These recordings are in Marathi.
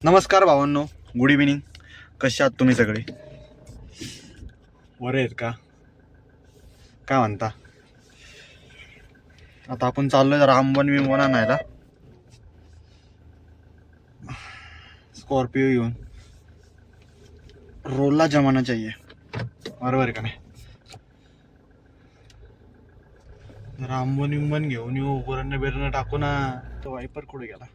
नमस्कार भावांनो, गुड इव्हिनिंग. कसे आहात तुम्ही सगळे? बरे आहेत का? काय म्हणता? आता आपण चाललोय जरा आंबन विंबन आणायला, स्कॉर्पिओ घेऊन. रोलला जमाना चाहिए, बरोबर आहे का नाही? जरा आंबन विंबन घेऊन येऊ, वरण बिरण टाकू ना. तो वायपर कुठे गेला?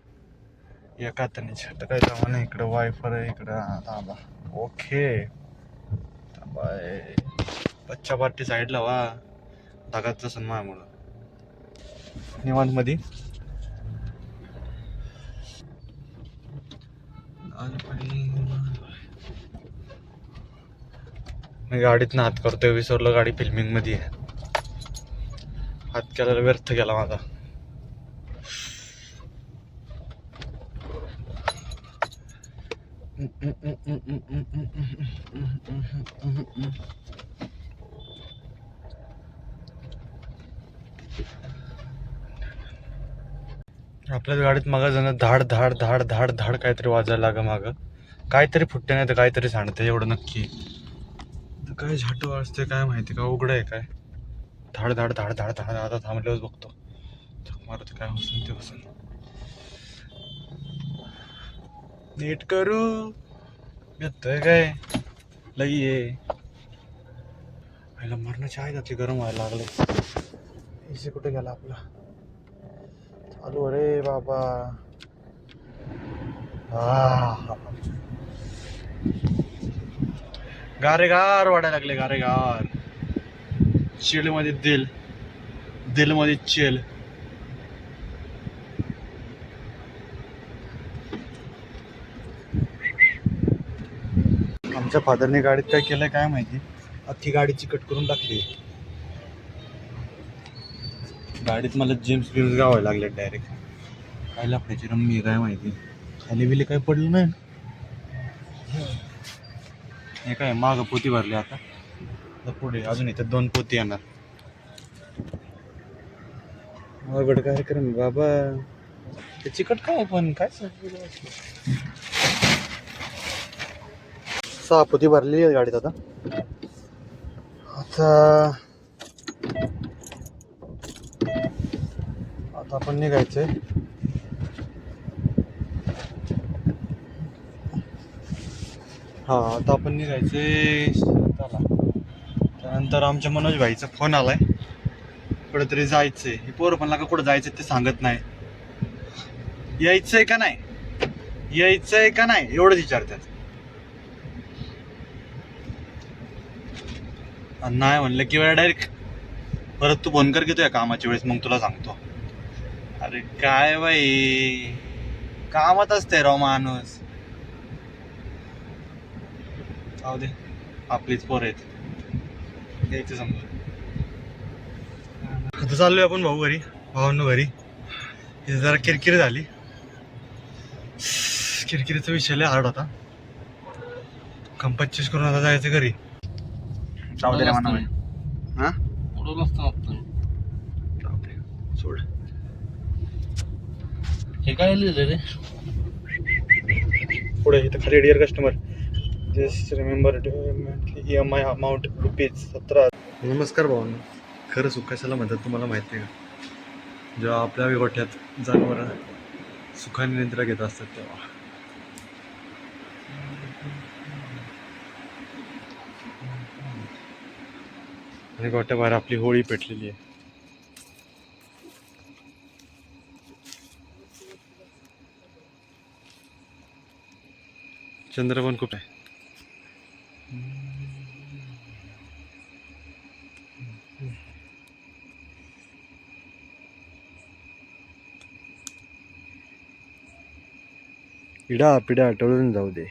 एका हाताने छट काय जमाना. इकडं वायपर आहे, इकडं थांबा. Okay, bye. बच्चा पार्टी साईडला वा, धागाचा सन्मामुळं निवांत मध्ये. मी गाडीतनं हात करतोय, विसरलो गाडी फिल्मिंग मध्ये आहे. हात केलेला व्यर्थ गेला माझा. आपल्याच गाडीत मागं जण धाड धाड धाड धाड धाड काहीतरी वाजायला लागा. मागं काहीतरी फुटते, नाही तर काहीतरी सांडते, एवढं नक्की. काय झाट वाजते काय माहिती, का उघड आहे काय? धाड धाड धाड धाड धाड. आता थांबल्यावर बघतो, मारुती काय होतं ते होतं. नीट करू येतोय काय लगी ये. पहिला मरणाची आहे त्यातली, गरम व्हायला लागले. इसे कुठे गेला आपला? चालू रे बाबा. गारे गार वाढायला लागले, गारे गार. चिल मध्ये दिल, दिल मध्ये चिल. आमच्या फादरने गाडीत काय केलंय काय माहिती, अख्खी गाडीची कट करून टाकली. गाडीत मला जेम्स बिम्स गावायला लागले डायरेक्ट. काय लफड्याची रम्मी काय माहिती. खाली बिली काय पडलं नाही. हे काय माग पोती भरली आता. पुढे अजून इथे 2 पोती येणार. अवघड कार्यक्रम बाबा. ते चिकट काय पण काय 6 पोती भरलेली आहे गाडीत आता. आता आपण निघायचंय. आता आपण निघायचंय. चला. त्यानंतर आमच्या मनोज भाईचा फोन आलाय, कुठेतरी जायचंय. हे पोरं पण लागा कुठं जायचं ते सांगत नाही. यायचंय का नाही, यायचंय का नाही एवढंच विचारतात. नाही म्हणलं की वेळा डायरेक्ट परत तू फोन कर घेतो या कामाच्या वेळेस, मग तुला सांगतो. अरे काय बाई, कामात असते राव माणूस. जाऊ दे, आपलीच पोरं आहेत, यायचं समजून. आता चाललोय आपण भावांनो घरी. इथे जरा किरकिरी झाली. किरकिरीचा विषय लय हार्ड होता. कंपच्चीस करून आता जायचं घरी. जाऊ दे रे म्हणा. हा सोड. हे काय लिहिलं रे पुढे इथं खाली dear customer, just remember EMI amount ₹17. नमस्कार भावांनो. खरं सुख कशाला म्हणतात तुम्हाला माहिती आहे का? जेव्हा आपल्या गोठ्यात जनावर सुखाने निद्रा घेत असतात तेव्हा. आणि गोठ्याबाहेर आपली होळी पेटलेली आहे. चंद्र पण खूप आहे. पिढा पिढा टळून जाऊ दे.